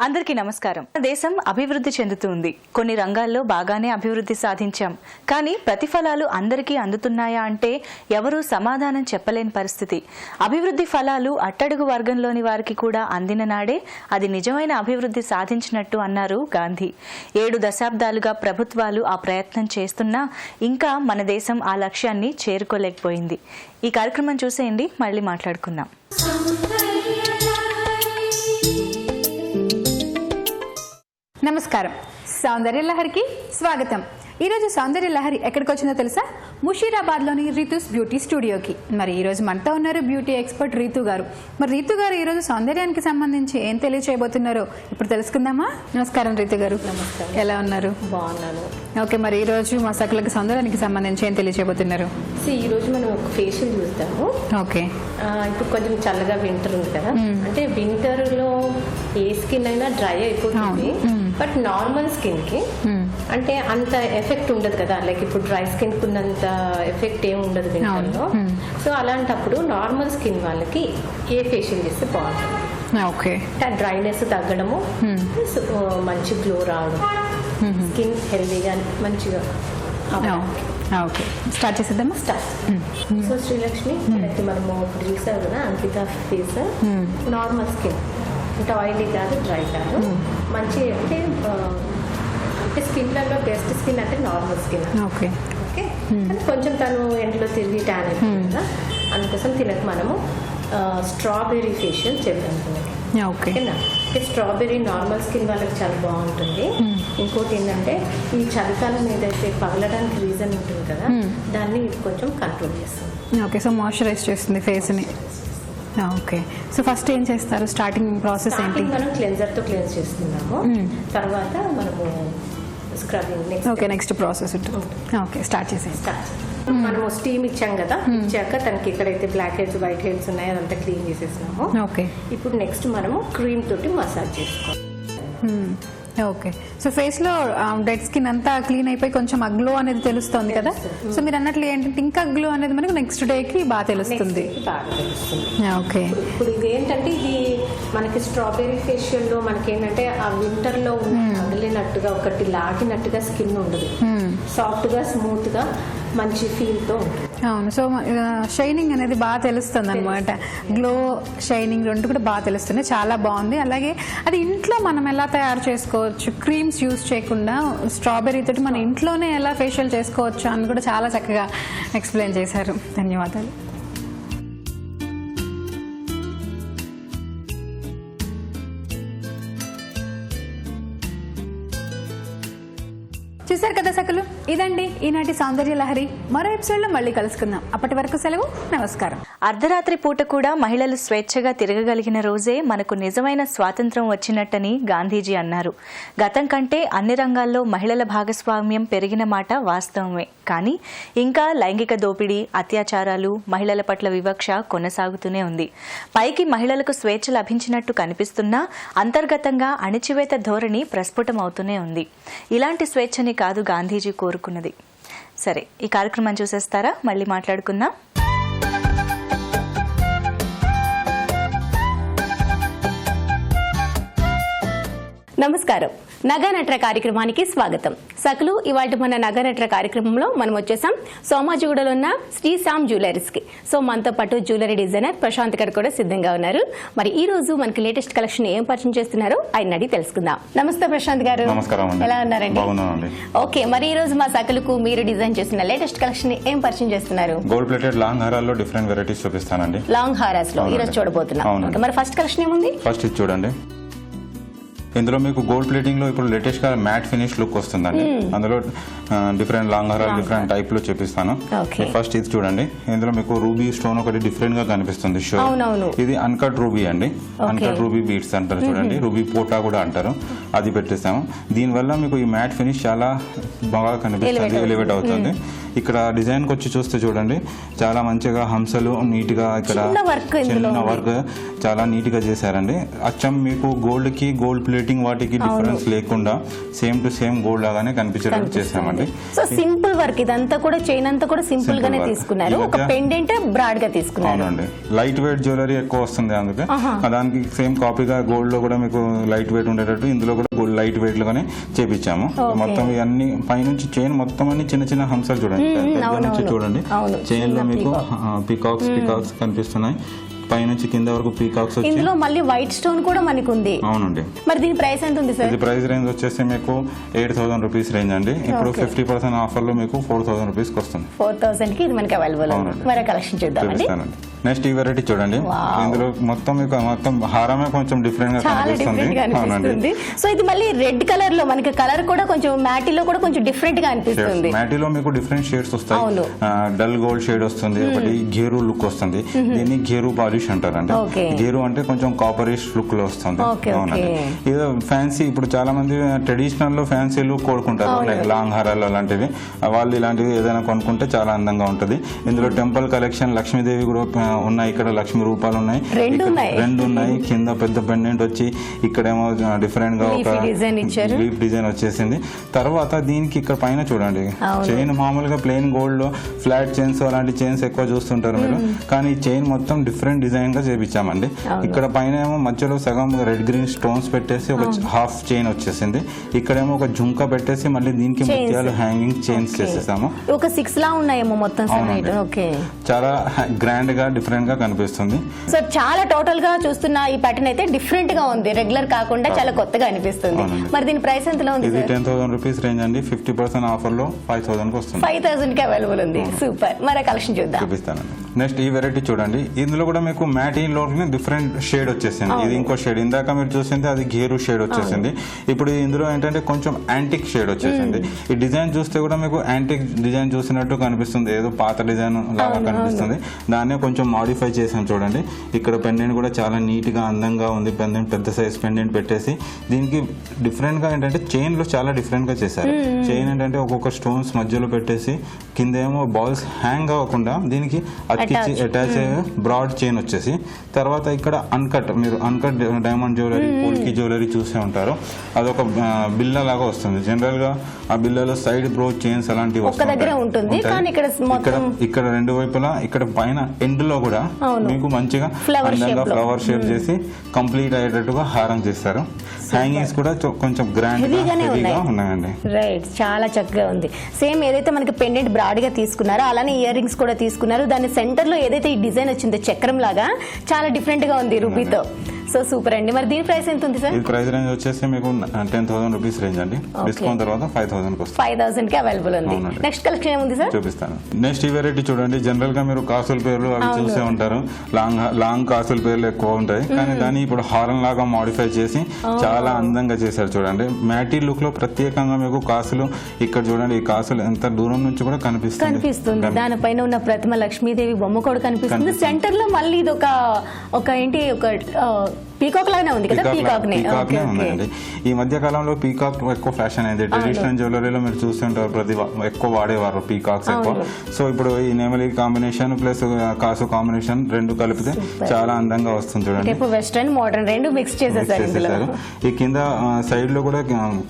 అందరికీ నమస్కారం. దేశం అభివృద్ధి చెందుతుంది. కొన్ని రంగాల్లో బాగానే అభివృద్ధి సాధించాం. కానీ ప్రతిఫలాలు అందరికీ అందుతున్నాయా అంటే ఎవరూ సమాధానం చెప్పలేని పరిస్థితి. అభివృద్ధి ఫలాలు అట్టడుగు వర్గంలోని వారికి కూడా అందిన నాడే అది నిజమైన అభివృద్ధి సాధించినట్టు అన్నారు గాంధీ. 7 దశాబ్దాలుగా ప్రభుత్వాలు ఆ ప్రయత్నం చేస్తున్నా ఇంకా మన దేశం ఆ లక్ష్యాన్ని చేరుకోలేకపోయింది. ఈ కార్యక్రమం చూసేయండి, మళ్ళీ మాట్లాడుకుందాం. నమస్కారం. సౌందర్య లహరికి స్వాగతం. ఈరోజు సౌందర్య లహరి ఎక్కడికి వచ్చిందో తెలుసా? ముషీరాబాద్లోని రీతూస్ బ్యూటీ స్టూడియోకి. మరి ఈరోజు మనతో ఉన్నారు బ్యూటీ ఎక్స్పర్ట్ రీతు గారు. మరి రీతు గారు ఈరోజు సౌందర్యానికి సంబంధించి ఏం తెలియచేయబోతున్నారో ఇప్పుడు తెలుసుకుందామా? నమస్కారం రీతు గారు. నమస్కారం. ఎలా ఉన్నారు? బాగున్నాను. ఓకే, మరి ఈరోజు మా సకులకి సౌందర్యానికి సంబంధించి ఏం తెలియచేయబోతున్నారు? ఈరోజు మనం ఒక ఫేషియల్ చూద్దాము. ఓకే, ఇప్పుడు కొంచెం చల్లగా వింటర్ ఉంది కదా, అంటే వింటర్ లో ఏ స్కిన్ అయినా డ్రై అయిపోతుంది. బట్ నార్మల్ స్కిన్ కి అంటే అంత ఎఫెక్ట్ ఉండదు కదా, లైక్ ఇప్పుడు డ్రై స్కిన్ కి ఉన్నంత ఎఫెక్ట్ ఏమి ఉండదు వింటర్ లో. సో అలాంటప్పుడు నార్మల్ స్కిన్ వాళ్ళకి ఏ ఫేషియల్ చేస్తే బాగుంటుంది? ఓకే, డ్రైనెస్ తగ్గడము, మంచి గ్లో రావడం, స్కిన్ హెల్దీగా మంచిగా. ఓకే, స్టార్ట్ చేసేద్దామా? స్టార్ట్. సో శ్రీలక్ష్మి, మనము ఇప్పుడు చూసాం కదా అంకిత ఫేస్, నార్మల్ స్కిన్, అంటే ఆయిలీ కాదు, డ్రై కాదు, మంచి అంటే స్కిన్లలో బెస్ట్ స్కిన్ అంటే నార్మల్ స్కిన్. ఓకే ఓకే, కొంచెం తను ఎండలో తిరిగి ట్యాన్ అవుతుంది కదా, అందుకోసం తినక మనము స్ట్రాబెర్రీ ఫేషియల్ చేద్దాం. ఓకేనా? అంటే స్ట్రాబెర్రీ నార్మల్ స్కిన్ వాళ్ళకి చాలా బాగుంటుంది. ఇంకోటి ఏంటంటే ఈ చలికాలం ఏదైతే పగలడానికి రీజన్ ఉంటుంది కదా, దాన్ని కొంచెం కంట్రోల్ చేస్తుంది. ఓకే, సో మాయిశ్చరైజ్ చేస్తుంది ఫేస్ని. ఓకే, సో ఫస్ట్ ఏం చేస్తారు? స్టార్టింగ్ ప్రాసెస్ ఏంటి? మనం క్లెన్జర్ తో క్లెన్స్ చేస్తున్నాము, తర్వాత మనము స్క్రబ్బింగ్. ఓకే, నెక్స్ట్ ప్రాసెస్ ఉంటుంది. ఓకే, స్టార్ట్ చేసేసి మనము స్టీమ్ ఇచ్చాం కదా, ఇచ్చాక తనకి ఎక్కడైతే బ్లాక్ హెడ్స్ వైట్ హెడ్స్ ఉన్నాయో అదంతా క్లీన్ చేసేసినాము. ఓకే, ఇప్పుడు నెక్స్ట్ మనము క్రీమ్ తోటి మసాజ్ చేసుకోవాలి. ఓకే, సో ఫేస్ లో డెడ్ స్కిన్ అంతా క్లీన్ అయిపోయి కొంచెం ఆ గ్లో అనేది తెలుస్తుంది కదా. సో మీరు అన్నట్లు ఏంటంటే ఇంకా గ్లో అనేది మనకు నెక్స్ట్ డే కి బాగా తెలుస్తుంది. ఓకే, ఇప్పుడు ఇది ఏంటంటే ఇది మనకి స్ట్రాబెర్రీ ఫేషియల్ లో మనకి ఏంటంటే ఆ వింటర్ లో తగిలినట్టుగా ఒకటి లాగినట్టుగా స్కిన్ ఉండదు, సాఫ్ట్ గా స్మూత్ గా మంచి ఫీల్ తో ఉంటుంది. అవును, సో షైనింగ్ అనేది బాగా తెలుస్తుంది అనమాట. గ్లో, షైనింగ్ రెండు కూడా బాగా తెలుస్తుంది. చాలా బాగుంది. అలాగే అది ఇంట్లో మనం ఎలా తయారు చేసుకోవచ్చు, క్రీమ్స్ యూజ్ చేయకుండా స్ట్రాబెర్రీ తోటి మన ఇంట్లోనే ఎలా ఫేషియల్ చేసుకోవచ్చు అని కూడా చాలా చక్కగా ఎక్స్ప్లెయిన్ చేశారు. ధన్యవాదాలు. చూసారు కదా సకలు, ఇదండి ఈనాటి సౌందర్య లహరి. మరో ఎపిసోడ్ లో మళ్ళీ కలుసుకుందాం. అప్పటి వరకు సెలవు, నమస్కారం. అర్ధరాత్రి పూట కూడా మహిళలు స్వేచ్ఛగా తిరగగలిగిన రోజే మనకు నిజమైన స్వాతంత్రం వచ్చినట్టని గాంధీజీ అన్నారు. గతం కంటే అన్ని రంగాల్లో మహిళల భాగస్వామ్యం పెరిగిన మాట వాస్తవమే. కానీ ఇంకా లైంగిక దోపిడీ, అత్యాచారాలు, మహిళల పట్ల వివక్ష కొనసాగుతూనే ఉంది. పైకి మహిళలకు స్వేచ్ఛ లభించినట్టు కనిపిస్తున్నా అంతర్గతంగా అణిచివేత ధోరణి ప్రస్ఫుటమవుతూనే ఉంది. ఇలాంటి స్వేచ్ఛని కాదు గాంధీజీ కోరుకున్నది. సరే, ఈ కార్యక్రమం చూసేస్తారా? మళ్ళీ మాట్లాడుకుందాం. నమస్కారం. నగానట్ర కార్యక్రమానికి స్వాగతం. సకలు, ఇవాళ మన నగానట్ర కార్యక్రమంలో మనం వచ్చేసాం సోమాజిగూడలో ఉన్న శ్రీ శ్యామ్ జ్యువెలరీస్ కి. సో మనతో పాటు జ్యువెలరీ డిజైనర్ ప్రశాంత్ గారు కూడా సిద్ధంగా ఉన్నారు. మరి ఈ రోజు మనకి లేటెస్ట్ కలెక్షన్ ఏం పరిచయం చేస్తున్నారో ఆయన అడిగి తెలుసుకుందాం. నమస్తే ప్రశాంత్ గారు. నమస్కారం. ఎలా ఉన్నారండి? బాగున్నానండి. ఓకే, మరి ఈ రోజు మా సకలుకు మీరు డిజైన్ చేసిన లేటెస్ట్ కలెక్షన్ ఏం పరిచయం చేస్తున్నారు? గోల్డ్ ప్లేటెడ్ లాంగ్ హారాల్లో డిఫరెంట్ వెరైటీస్ చూపిస్తానండి. లాంగ్ హారాస్ లో ఈ రోజు చూడబోతున్నాం. మరి ఫస్ట్ కలెక్షన్ ఏముంది? ఫస్ట్ ఇది చూడండి. ఇందులో మీకు గోల్డ్ ప్లేటింగ్ లో ఇప్పుడు లేటెస్ట్ గా మ్యాట్ ఫినిష్ లుక్ వస్తుందండి. అందులో డిఫరెంట్ లాంగ్ హారాలు డిఫరెంట్ టైప్ లో చూపిస్తాను. ఫస్ట్ ఇది చూడండి. ఇందులో మీకు రూబీ స్టోన్ ఒకటి డిఫరెంట్ గా కనిపిస్తుంది. ఇది అన్కట్ రూబీ అండి. అన్కట్ రూబీ బీడ్స్ అంటారు చూడండి, రూబీ పోటా కూడా అంటారు. అది పెట్టేస్తాము. దీనివల్ల మీకు ఈ మ్యాట్ ఫినిష్ చాలా బాగా కనిపిస్తుంది, ఎలివేట్ అవుతుంది. ఇక్కడ డిజైన్ కి వచ్చి చూస్తే చూడండి చాలా మంచిగా హంసలు నీట్ గా ఇక్కడ చిన్న వర్క్ చాలా నీట్ గా చేశారండి. అచ్చం మీకు గోల్డ్ కి గోల్డ్ ప్లేటింగ్ వాటికి డిఫరెన్స్ లేకుండా సేమ్ టు సేమ్ గోల్డ్ లాగానే కనిపించేటట్టు చేసామండి. సో సింపుల్ వర్క్ ఇదంతా కూడా చైన్ అంతా కూడా సింపుల్ గానే తీసుకున్నారు. ఒక పెండెంట్ బ్రాడ్ గా తీసుకున్నారు. అవునండి, లైట్ వెయిట్ జ్యువెలరీ ఎక్కువ వస్తుంది అందుకే దానికి సేమ్ కాపీగా గోల్డ్ లో కూడా మీకు లైట్ వెయిట్ ఉండేటట్టు ఇందులో కూడా గోల్డ్ లైట్ వెయిట్ లోనే చేపించాము. మొత్తం ఇవన్నీ పైనుంచి చైన్ మొత్తం అన్ని చిన్న చిన్న హంసలు చూడండి, నుంచి చూడండి చైన్ లో మీకు పీకాక్స్ కనిపిస్తున్నాయి. పైనుంచి కింద వరకు పీకాక్స్ వచ్చి ఇందులో మళ్ళీ వైట్ స్టోన్ కూడా మనకు ఉంది. అవునండి. మరి దీని ప్రైస్ ఎంత ఉంది సార్? ఇది ప్రైస్ రేంజ్ వచ్చేసి మీకు 8,000 రూపీస్ రేంజ్ అండి. ఇప్పుడు 50% ఆఫర్ లో మీకు 4,000 రూపీస్ వస్తుంది. 4,000 కి ఇది మనకి అవైలబుల్ ఉంది. మరి కలెక్షన్ చూద్దామండి. నెక్స్ట్ ఈ వెరైటీ చూడండి, ఇందులో మొత్తం హారమే కొంచెం డిఫరెంట్ గా కనిపిస్తుంది. సో ఇది మళ్ళీ రెడ్ కలర్ లో మనకి కలర్ కూడా కొంచెం మ్యాటీలో కూడా కొంచెం డిఫరెంట్ గా అనిపిస్తుంది. మ్యాటీలో మీకు డిఫరెంట్ షేడ్స్ వస్తాయి. డల్ గోల్డ్ షేడ్ వస్తుంది, ఒకటి గేరు లుక్ వస్తుంది. దీన్ని గేరు పాలిష్ అంటారండి. గేరు అంటే కొంచెం కాపరిష్ లుక్ లో వస్తుంది. అవునండి. ఇది ఫ్యాన్సీ, ఇప్పుడు చాలా మంది ట్రెడిషనల్ లో ఫ్యాన్సీ లుక్ కోరుకుంటారు, లైక్ లాంగ్ హారాలు అలాంటివి. వాళ్ళు ఇలాంటివి ఏదైనా కొనుక్కుంటే చాలా అందంగా ఉంటది. ఇందులో టెంపుల్ కలెక్షన్ లక్ష్మీదేవి కూడా ఉన్నాయి, ఇక్కడ లక్ష్మీ రూపాలు ఉన్నాయి, రెండు ఉన్నాయి. కింద పెద్ద పెండెంట్ వచ్చి ఇక్కడేమో డిఫరెంట్ గా ఒక లీఫ్ డిజైన్ వచ్చేసింది. తర్వాత దీనికి ఇక్కడ పైన చూడండి చైన్ మామూలుగా ప్లెయిన్ గోల్డ్ లో ఫ్లాట్ చైన్స్ అలాంటి చైన్స్ ఎక్కువ చూస్తుంటారు మీరు, కానీ ఈ చైన్ మొత్తం డిఫరెంట్ డిజైన్ గా చేపించామండి. ఇక్కడ పైన ఏమో మధ్యలో సగం రెడ్ గ్రీన్ స్టోన్స్ పెట్టేసి ఒక హాఫ్ చైన్ వచ్చేసింది. ఇక్కడేమో ఒక జుంకా పెట్టేసి మళ్ళీ దీనికి ముత్యాలు హ్యాంగింగ్ చైన్స్ చేసేసాము. ఒక 6 లా ఉన్నాయేమో మొత్తం. చాలా గ్రాండ్ గా డిఫరెంట్ గా కనిపిస్తుంది. సో చాలా టోటల్ గా చూస్తున్న ఈ ప్యాటర్న్ అయితే డిఫరెంట్ గా ఉంది, రెగ్యులర్ కాకుండా చాలా కొత్తగా అనిపిస్తుంది. మరి దీని ప్రైస్ ఎంతలో ఉంది? ఇది 10,000 రూపీస్ రేంజ్ అండి. 50% ఆఫర్ లో 5,000 కి వస్తుంది. 5,000 కి అవైలబుల్ ఉంది. సూపర్. మరి కలెక్షన్ చూద్దాం. చూపిస్తానండి. నెక్స్ట్ ఈ వెరైటీ చూడండి, ఇందులో కూడా మీకు మ్యాటిన్ లో డిఫరెంట్ షేడ్ వచ్చేసింది. ఇది ఇంకో షేడ్, ఇందాక మీరు చూసింది అది గేరు షేడ్ వచ్చేసింది. ఇప్పుడు ఇందులో ఏంటంటే కొంచెం యాంటిక్ షేడ్ వచ్చేసింది. ఈ డిజైన్ చూస్తే కూడా మీకు యాంటిక్ డిజైన్ చూసినట్టు కనిపిస్తుంది, ఏదో పాత డిజైన్ లాగా కనిపిస్తుంది. దాన్నే కొంచెం మాడిఫై చేసాం చూడండి. ఇక్కడ పెండెంట్ కూడా చాలా నీట్ గా అందంగా ఉంది. పెండెంట్ పెద్ద సైజ్ పెండెంట్ పెట్టేసి దీనికి డిఫరెంట్ గా ఏంటంటే చైన్ లో చాలా డిఫరెంట్ గా చేశారు. చైన్ ఏంటంటే ఒక్కొక్క స్టోన్స్ మధ్యలో పెట్టేసి కింద ఏమో బాల్స్ హ్యాంగ్ అవ్వకుండా దీనికి అతికిచ్చి అటాచ్ బ్రాడ్ చైన్ వచ్చేసి, తర్వాత ఇక్కడ అన్కట్, మీరు అన్కట్ డైమండ్ జ్యువెలరీ, పోల్కి జ్యువెలరీ చూసే ఉంటారు. అదొక బిల్ల లాగా వస్తుంది. జనరల్ గా ఆ బిల్లలో సైడ్ బ్రో చైన్స్ అలాంటివి ఇక్కడ రెండు వైపులా ఇక్కడ పైన ఎండ్ లో కూడా మీకు మంచిగా అందంగా ఫ్లవర్ షేప్ చేసి కంప్లీట్ అయ్యేటట్టుగా హారం చేస్తారు. హ్యాంగింగ్స్ కూడా కొంచెం గ్రాండ్ గా ఉన్నాయండి. రైట్, చాలా చక్కగా ఉంది. సేమ్ ఏదైతే మనకి పెండెంట్ బ్రాడ్ గా తీసుకున్నారో అలానే ఇయర్ రింగ్స్ కూడా తీసుకున్నారు. దాని సెంటర్ లో ఏదైతే ఈ డిజైన్ వచ్చిందో చక్రం లాగా చాలా డిఫరెంట్ గా ఉంది రూబీతో. సో సూపర్ అండి. మరి దీని ప్రైస్ ఎంత ఉంది సార్? ఈ ప్రైస్ రేంజ్ వచ్చేసి మీకు 10,000 రూపీస్ రేంజ్ అండి. డిస్కౌంట్ తర్వాత 5,000 కి వస్తుంది. 5,000 కి అవైలబుల్ ఉంది. నెక్స్ట్ కలెక్షన్ ఏముంది సార్? చూపిస్తాను. నెక్స్ట్ ఈ వెరైటీ చూడండి. జనరల్ గా మీరు కాసుల పేర్లు అవి చూసే ఉంటారు, లాంగ్ కాసుల పేర్లు ఎక్కువ ఉంటాయి, కానీ దాన్ని ఇప్పుడు హారం లాగా మాడిఫై చేసి చాలా అందంగా చేశారు చూడండి. మ్యాటీ లుక్ లో ప్రత్యేకంగా మీకు కాసులు ఇక్కడ చూడండి. ఈ కాసులు ఎంత దూరం నుంచి కూడా కనిపిస్తుంది. దానిపైన ఉన్న ప్రతిమ లక్ష్మీదేవి బొమ్మ కూడా కనిపిస్తుంది. సెంటర్ లో మళ్ళీ ఇది ఒక ఏంటి ఒక పీకాక్ లాగానే ఉంది కదా. పీకాక్ ఉందండి. ఈ మధ్య కాలంలో పీకాక్ ఎక్కువ ఫ్యాషన్ అయింది. ట్రెడిషనల్ జ్యువెలరీలో మీరు చూస్తుంటారు ఎక్కువ వాడేవారు పీకాక్స్ ఎక్కువ. సో ఇప్పుడు ఈ నెమలి కాంబినేషన్ ప్లస్ కాసు కాంబినేషన్ రెండు కలిపితే చాలా అందంగా వస్తుంది చూడండి. వెస్టర్న్ మోడర్న్ రెండు మిక్స్ చేసేసారు. ఈ కింద సైడ్ లో కూడా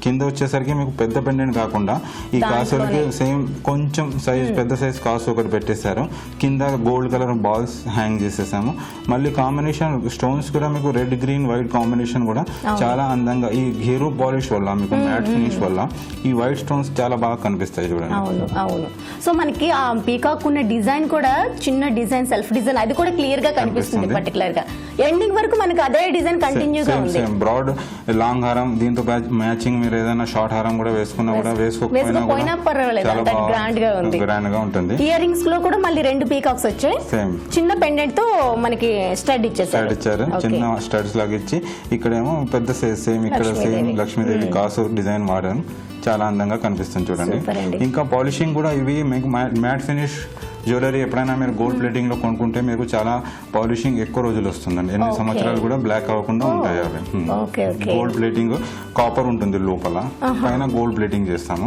కింద వచ్చేసరికి మీకు పెద్ద పెండెంట్ కాకుండా ఈ కాసులకి సేమ్ కొంచెం సైజ్ పెద్ద సైజ్ కాసు ఒకటి పెట్టేశారు. కింద గోల్డ్ కలర్ బాల్స్ హ్యాంగ్ చేసేసాము. మళ్ళీ కాంబినేషన్ స్టోన్స్ కూడా మీకు రెడ్ గ్రీన్ వైట్ కాంబినేషన్ కూడా చాలా అందంగా, ఈ గేరు పాలిష్ వల్ల మీకు మ్యాట్ ఫినిష్ వల్ల ఈ వైట్ స్టోన్స్ చాలా బాగా కనిపిస్తాయి చూడండి. అవును. సో మనకి ఆ పీకాక్ ఉన్న డిజైన్ కూడా చిన్న డిజైన్, సెల్ఫ్ డిజైన్, అది కూడా క్లియర్ గా కనిపిస్తుంది. పర్టికులర్ గా ఎండింగ్ వరకు మనకి అదే డిజైన్ కంటిన్యూ గా ఉంది. బ్రాడ్ లాంగ్ హారం, దీంతో మ్యాచింగ్ మీరు ఏదైనా షార్ట్ హారం కూడా వేసుకున్నా కూడా వేసుకోకపోయినా పర్వాలేదు, గ్రాండ్ గా ఉంటుంది. ఇయర్ రింగ్స్ లో కూడా మళ్ళీ రెండు పీకాక్స్ వచ్చాయి. చిన్న పెండెంట్ తో మనకి స్టడ్ ఇచ్చారు. చిన్న స్టడ్స్ లాగా ఇచ్చి ఇక్కడేమో పెద్ద సైజ్ సేమ్ ఇక్కడ సేమ్ లక్ష్మీదేవి కాసు డిజైన్ వాడాను. చాలా అందంగా కనిపిస్తుంది చూడండి. ఇంకా పాలిషింగ్ కూడా ఇవి మీకు మ్యాట్ ఫినిష్ జ్యువెలరీ ఎప్పుడైనా మీరు గోల్డ్ ప్లేటింగ్ లో కొనుక్కుంటే మీకు చాలా పాలిషింగ్ ఎక్కువ రోజులు వస్తుందండి, ఎన్ని సంవత్సరాలు కూడా బ్లాక్ అవ్వకుండా ఉంటాయి అవి. గోల్డ్ ప్లేటింగ్ కాపర్ ఉంటుంది లోపల, పైన గోల్డ్ ప్లేటింగ్ చేస్తాము.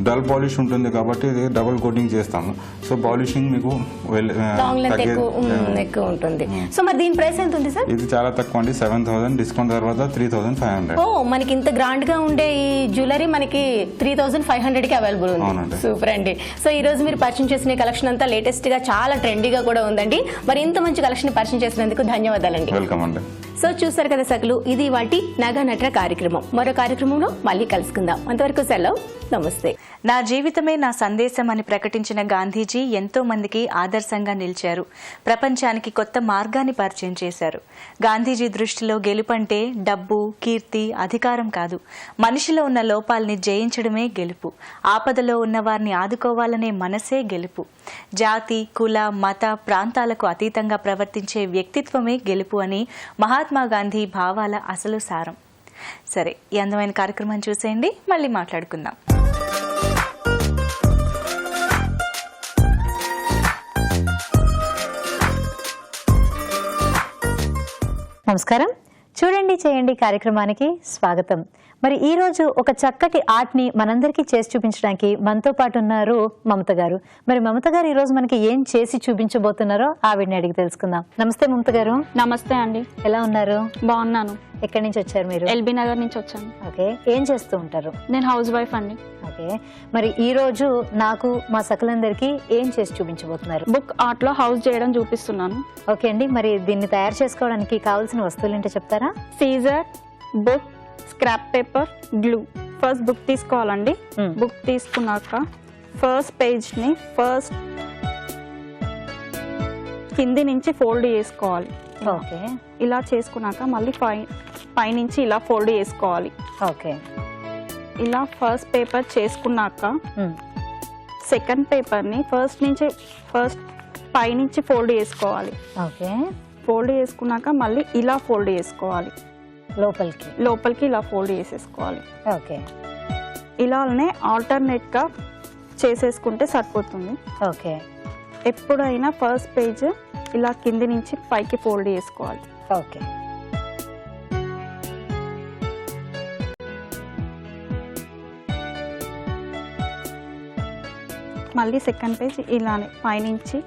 డల్ పాలిష్ ఉంటుంది కాబట్టి ఇది డబుల్ కోటింగ్ చేస్తాము. సో పాలిషింగ్ మీకు ఎక్కువ ఉంటుంది. సో మరి దీని ప్రైస్ ఎంత ఉంది సార్? ఇది చాలా తక్కువ అండి, 7,000 డిస్కౌంట్ తర్వాత 3,500. ఓ, మనకి ఇంత గ్రాండ్ గా ఉండే ఈ జ్యువెలరీ మనకి 3,500 కి అవైలబుల్ ఉంది. సూపర్ అండి. సో ఈ రోజు మీరు పరిచయం చేసిన కలెక్షన్ అంతా లేటెస్ట్ గా చాలా ట్రెండీగా కూడా ఉందండి. మరి ఇంత మంచి కలెక్షన్ పరిచయం చేసినందుకు ధన్యవాదాలండి. వెల్కమ్ అండి. సో చూసారు కదా సకులు, ఇది వాటి నగా నట్ర కార్యక్రమం. మరో కార్యక్రమంలో మళ్ళీ కలుసుకుందాం. అంతవరకు సెలవు, నమస్తే. నా జీవితమే నా సందేశం అని ప్రకటించిన గాంధీజీ ఎంతో మందికి ఆదర్శంగా నిలిచారు. ప్రపంచానికి కొత్త మార్గాన్ని పరిచయం చేశారు. గాంధీజీ దృష్టిలో గెలుపంటే డబ్బు, కీర్తి, అధికారం కాదు, మనిషిలో ఉన్న లోపాలని జయించడమే గెలుపు. ఆపదలో ఉన్న వారిని ఆదుకోవాలనే మనసే గెలుపు. జాతి, కుల, మత, ప్రాంతాలకు అతీతంగా ప్రవర్తించే వ్యక్తిత్వమే గెలుపు అని మహాత్మా గాంధీ భావాల అసలు సారం. సరే, ఈ అందమైన కార్యక్రమం చూసేయండి, మళ్ళీ మాట్లాడుకుందాం. నమస్కారం. చూడండి చేయండి కార్యక్రమానికి స్వాగతం. మరి ఈ రోజు ఒక చక్కటి ఆర్ట్ని మనందరికీ చేసి చూపించడానికి మనతో పాటు ఉన్నారు మమత గారు. మరి మమత గారు ఈ రోజు మనకి ఏం చేసి చూపించబోతున్నారో ఆవిడని అడిగి తెలుసుకుందాం. నమస్తే మమత గారు. నమస్తే అండి. ఎలా ఉన్నారు? బాగున్నాను. ఎక్కడి నుంచి వచ్చారు మీరు? ఎల్బీ నగర్ నుంచి వచ్చాను. ఓకే, ఏం చేస్తూ ఉంటారు? నేను హౌస్ వైఫ్ అండి. ఓకే, మరి ఈ రోజు నాకు మా సకలందరికీ ఏం చేసి చూపించబోతున్నారు? బుక్ ఆర్ట్ లో హౌస్ చేయడం చూపిస్తున్నాను. ఓకే అండి, మరి దీన్ని తయారు చేసుకోవడానికి కావాల్సిన వస్తువులు ఏంటో చెప్తారా? Scissor, book, scrap paper, glue. First book తీసుకోవాలండి. బుక్ తీసుకున్నాక ఫస్ట్ పేజ్ ని కింది నుంచి ఫోల్డ్ చేసుకోవాలి. ఓకే, ఇలా చేసుకున్నాక మళ్ళీ పైనుంచి ఇలా ఫోల్డ్ చేసుకోవాలి. ఓకే, ఇలా ఫస్ట్ పేపర్ చేసుకున్నాక సెకండ్ పేపర్ ని ఫస్ట్ పైనుంచి ఫోల్డ్ చేసుకోవాలి. ఓకే, ఫోల్డ్ చేసుకున్నాక మళ్ళీ ఇలా ఫోల్డ్ చేసుకోవాలి. లోపలికి ఇలా ఫోల్డ్ చేసేసుకోవాలి. ఓకే, ఇలానే ఆల్టర్నేట్ గా చేసేసుకుంటే సరిపోతుంది. ఓకే, ఎప్పుడైనా ఫస్ట్ పేజ్ ఇలా కింది నుంచి పైకి ఫోల్డ్ చేసుకోవాలి. ఓకే, మళ్ళీ సెకండ్ పేజ్ ఇలానే పైనుంచి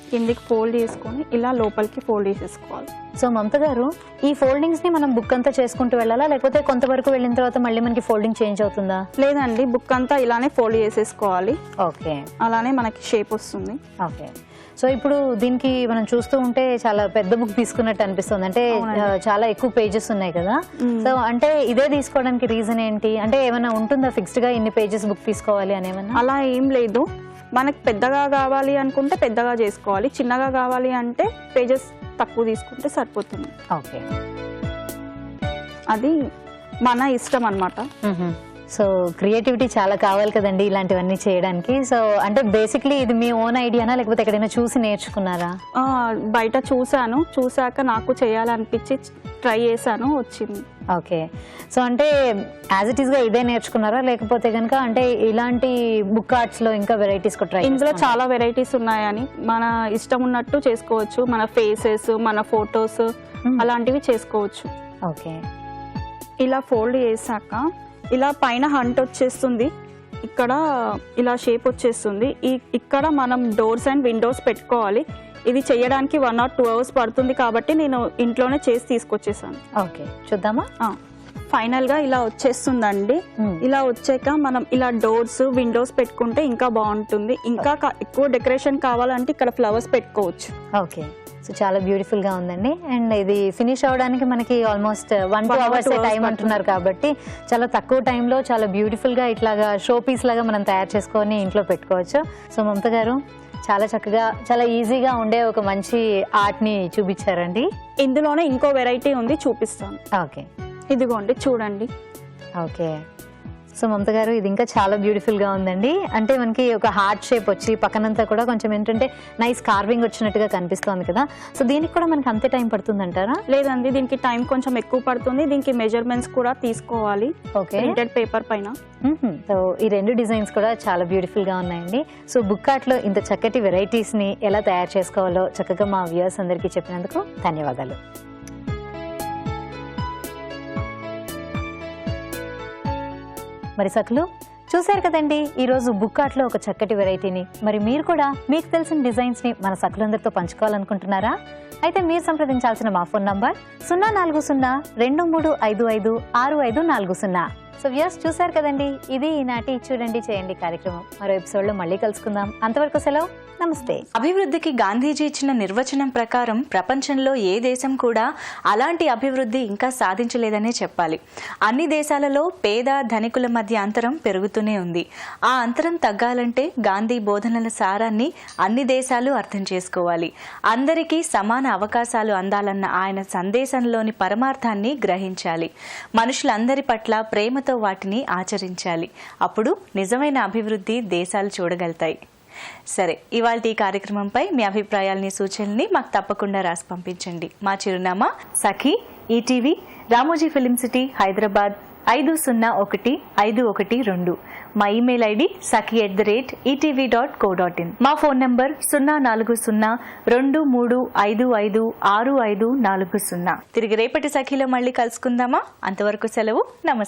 కిందికి ఫోల్డ్ చేసుకొని ఇలా లోపలికి ఫోల్డ్ చేసేసుకోవాలి. సో మమత గారు, ఈ ఫోల్డింగ్స్ ని మనం బుక్ అంతా చేసుకుంటూ వెళ్ళాలా, లేకపోతే కొంతవరకు వెళ్ళిన తర్వాత మళ్ళీ మనకి ఫోల్డింగ్ చేంజ్ అవుతుందా? లేదండి, బుక్ అంతా ఇలానే ఫోల్డ్ చేసేసుకోవాలి. ఓకే, అలానే మనకి షేప్ వస్తుంది. ఓకే. సో ఇప్పుడు దీనికి మనం చూస్తూ ఉంటే చాలా పెద్ద బుక్ తీసుకున్నట్టు అనిపిస్తుంది. అంటే చాలా ఎక్కువ పేజెస్ ఉన్నాయి కదా. సో అంటే ఇదే తీసుకోవడానికి రీజన్ ఏంటి? అంటే ఏమైనా ఉంటుందా ఫిక్స్డ్ గా ఇన్ని పేజెస్ బుక్ తీసుకోవాలి అని ఏమన్నా? అలా ఏం లేదు. మనకు పెద్దగా కావాలి అనుకుంటే పెద్దగా చేసుకోవాలి, చిన్నగా కావాలి అంటే పేజెస్ తక్కువ తీసుకుంటే సరిపోతుంది. ఓకే, అది మన ఇష్టం అన్నమాట. సో క్రియేటివిటీ చాలా కావాలి కదండి ఇలాంటివన్నీ చేయడానికి. సో అంటే బేసిక్లీ ఇది మీ ఓన్ ఐడియానా, లేకపోతే ఎక్కడైనా చూసి నేర్చుకున్నారా? బయట చూసాక నాకు చేయాలనిపించి ట్రై చేశాను, వచ్చింది. ఓకే, సో అంటే యాజ్ ఇట్ ఈస్ గా ఇదే నేర్చుకున్నారా, లేకపోతే కనుక అంటే ఇలాంటి బుక్ ఆర్ట్స్ లో ఇంకా వెరైటీస్ ట్రై? ఇందులో చాలా వెరైటీస్ ఉన్నాయని మన ఇష్టం ఉన్నట్టు చేసుకోవచ్చు. మన ఫేసెస్, మన ఫొటోస్ అలాంటివి చేసుకోవచ్చు. ఓకే, ఇలా ఫోల్డ్ చేశాక ఇలా పైన హంట్ వచ్చేస్తుంది, ఇక్కడ ఇలా షేప్ వచ్చేస్తుంది. ఇక్కడ మనం డోర్స్ అండ్ విండోస్ పెట్టుకోవాలి. ఇది చేయడానికి 1 or 2 hours పడుతుంది కాబట్టి నేను ఇంట్లోనే చేసి తీసుకొచ్చేసాను. ఓకే, చూద్దామా? ఫైనల్ గా ఇలా వచ్చేస్తుందండి. ఇలా వచ్చాక మనం ఇలా డోర్స్, విండోస్ పెట్టుకుంటే ఇంకా బాగుంటుంది. ఇంకా ఎక్కువ డెకరేషన్ కావాలంటే ఇక్కడ ఫ్లవర్స్ పెట్టుకోవచ్చు. ఓకే, సో చాలా బ్యూటిఫుల్ గా ఉందండి. అండ్ ఇది ఫినిష్ అవడానికి మనకి ఆల్మోస్ట్ 1-2 hours టైం అంటున్నారు కాబట్టి చాలా తక్కువ టైంలో చాలా బ్యూటిఫుల్ గా ఇట్లాగా షో పీస్ లాగా మనం తయారు చేసుకొని ఇంట్లో పెట్టుకోవచ్చు. సో మమత గారు, చాలా చక్కగా చాలా ఈజీగా ఉండే ఒక మంచి ఆర్ట్ ని చూపించారండి. ఇందులోనే ఇంకో వెరైటీ ఉంది, చూపిస్తాను. ఓకే, ఇదిగోండి చూడండి. ఓకే, సో మమత గారు ఇది ఇంకా చాలా బ్యూటిఫుల్ గా ఉందండి. అంటే మనకి ఒక హార్ట్ షేప్ వచ్చి పక్కనంతా కూడా కొంచెం ఏంటంటే నైస్ కార్వింగ్ వచ్చినట్టుగా కనిపిస్తోంది కదా. సో దీనికి కూడా మనకి అంతే టైం పడుతుంది అంటారా? లేదండి, దీనికి టైం కొంచెం ఎక్కువ పడుతుంది. దీనికి మెజర్మెంట్స్ కూడా తీసుకోవాలి ఓకే, ప్రింటెడ్ పేపర్ పైన. సో ఈ రెండు డిజైన్స్ కూడా చాలా బ్యూటిఫుల్ గా ఉన్నాయండి. సో బుక్ ఆర్ట్ లో ఇంత చక్కటి వెరైటీస్ ని ఎలా తయారు చేసుకోవాలో చక్కగా మా వ్యూయర్స్ అందరికీ చెప్పినందుకు ధన్యవాదాలు. మరి సకులు చూశారు కదండి ఈరోజు బుక్ ఆర్ట్లో ఒక చక్కటి వెరైటీని. మరి మీరు కూడా మీకు తెలిసిన డిజైన్స్ని మన సకులందరితో పంచుకోవాలనుకుంటున్నారా? అయితే మీరు సంప్రదించాల్సిన మా ఫోన్ నంబర్ 04023555654. సో వ్యూయర్స్ చూశారు కదండి, ఇది ఈనాటి చూడండి చేయండి కార్యక్రమం. మరో ఎపిసోడ్లో మళ్ళీ కలుసుకుందాం. అంతవరకు సెలవు, నమస్తే. అభివృద్ధికి గాంధీజీ ఇచ్చిన నిర్వచనం ప్రకారం ప్రపంచంలో ఏ దేశం కూడా అలాంటి అభివృద్ధి ఇంకా సాధించలేదనే చెప్పాలి. అన్ని దేశాలలో పేద ధనికుల మధ్య అంతరం పెరుగుతూనే ఉంది. ఆ అంతరం తగ్గాలంటే గాంధీ బోధనల సారాన్ని అన్ని దేశాలు అర్థం చేసుకోవాలి. అందరికీ సమాన అవకాశాలు అందాలన్న ఆయన సందేశంలోని పరమార్థాన్ని గ్రహించాలి. మనుషులందరి పట్ల ప్రేమతో వాటిని ఆచరించాలి. అప్పుడు నిజమైన అభివృద్ధి దేశాలు చూడగలుగుతాయి. సరే, ఇవాళ ఈ కార్యక్రమంపై మీ అభిప్రాయాలని సూచనల్ని మాకు తప్పకుండా రాసి పంపించండి. మా చిరునామా Sakhi, ETV, Ramoji Film City, Hyderabad 501512. మా ఇమెయిల్ ఐడి saki@etv.co.in. మా ఫోన్ నంబర్ 04023556540. తిరిగి రేపటి సఖీలో మళ్ళీ కలుసుకుందామా? అంతవరకు సెలవు, నమస్తే.